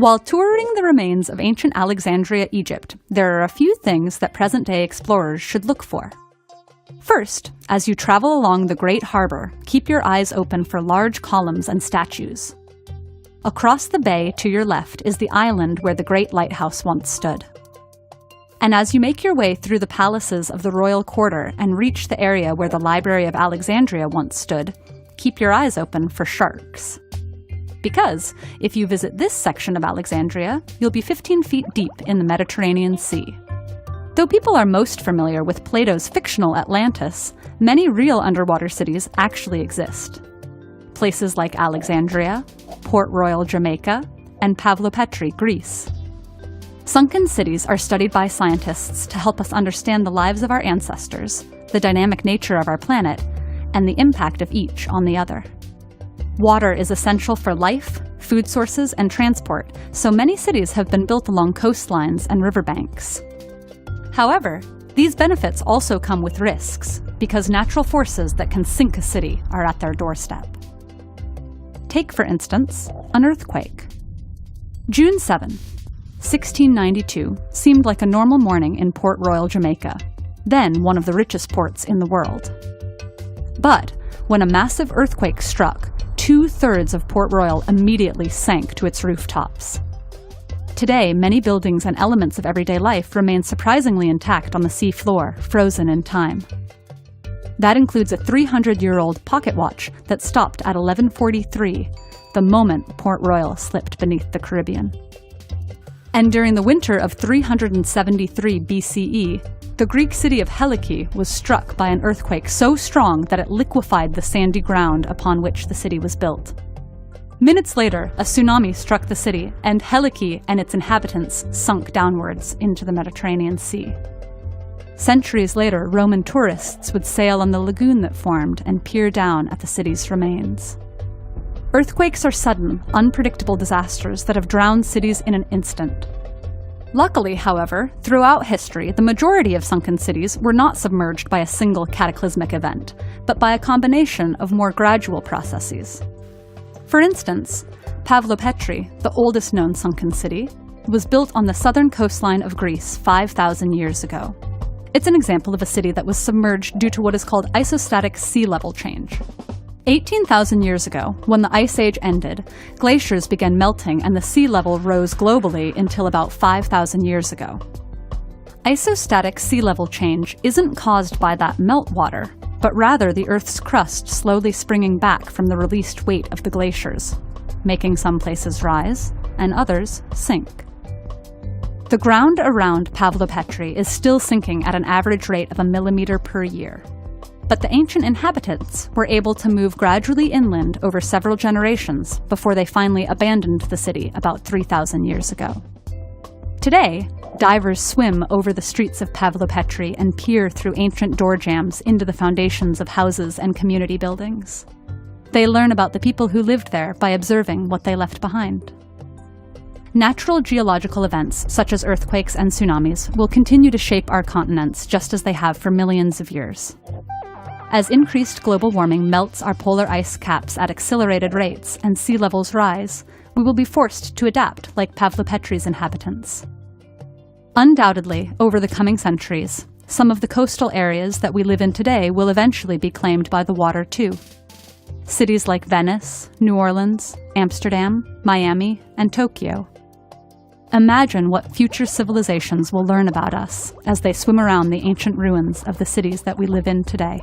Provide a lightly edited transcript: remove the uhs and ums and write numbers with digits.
While touring the remains of ancient Alexandria, Egypt, there are a few things that present-day explorers should look for. First, as you travel along the Great Harbor, keep your eyes open for large columns and statues. Across the bay to your left is the island where the Great Lighthouse once stood. And as you make your way through the palaces of the royal quarter and reach the area where the Library of Alexandria once stood, keep your eyes open for sharks. Because if you visit this section of Alexandria, you'll be 15 feet deep in the Mediterranean Sea. Though people are most familiar with Plato's fictional Atlantis, many real underwater cities actually exist. Places like Alexandria, Port Royal, Jamaica, and Pavlopetri, Greece. Sunken cities are studied by scientists to help us understand the lives of our ancestors, the dynamic nature of our planet, and the impact of each on the other. Water is essential for life, food sources, and transport, so many cities have been built along coastlines and riverbanks. However, these benefits also come with risks, because natural forces that can sink a city are at their doorstep. Take, for instance, an earthquake. June 7, 1692, seemed like a normal morning in Port Royal, Jamaica, then one of the richest ports in the world. But when a massive earthquake struck, 2/3 of Port Royal immediately sank to its rooftops. Today, many buildings and elements of everyday life remain surprisingly intact on the sea floor, frozen in time. That includes a 300-year-old pocket watch that stopped at 11:43, the moment Port Royal slipped beneath the Caribbean. And during the winter of 373 BCE, the Greek city of Helike was struck by an earthquake so strong that it liquefied the sandy ground upon which the city was built. Minutes later, a tsunami struck the city, and Helike and its inhabitants sunk downwards into the Mediterranean Sea. Centuries later, Roman tourists would sail on the lagoon that formed and peer down at the city's remains. Earthquakes are sudden, unpredictable disasters that have drowned cities in an instant. Luckily, however, throughout history, the majority of sunken cities were not submerged by a single cataclysmic event, but by a combination of more gradual processes. For instance, Pavlopetri, the oldest known sunken city, was built on the southern coastline of Greece 5,000 years ago. It's an example of a city that was submerged due to what is called isostatic sea level change. 18,000 years ago, when the Ice Age ended, glaciers began melting and the sea level rose globally until about 5,000 years ago. Isostatic sea level change isn't caused by that meltwater, but rather the Earth's crust slowly springing back from the released weight of the glaciers, making some places rise and others sink. The ground around Pavlopetri is still sinking at an average rate of 1 millimeter per year. But the ancient inhabitants were able to move gradually inland over several generations before they finally abandoned the city about 3,000 years ago. Today, divers swim over the streets of Pavlopetri and peer through ancient door jambs into the foundations of houses and community buildings. They learn about the people who lived there by observing what they left behind. Natural geological events, such as earthquakes and tsunamis, will continue to shape our continents just as they have for millions of years. As increased global warming melts our polar ice caps at accelerated rates and sea levels rise, we will be forced to adapt like Pavlopetri's inhabitants. Undoubtedly, over the coming centuries, some of the coastal areas that we live in today will eventually be claimed by the water too. Cities like Venice, New Orleans, Amsterdam, Miami, and Tokyo. Imagine what future civilizations will learn about us as they swim around the ancient ruins of the cities that we live in today.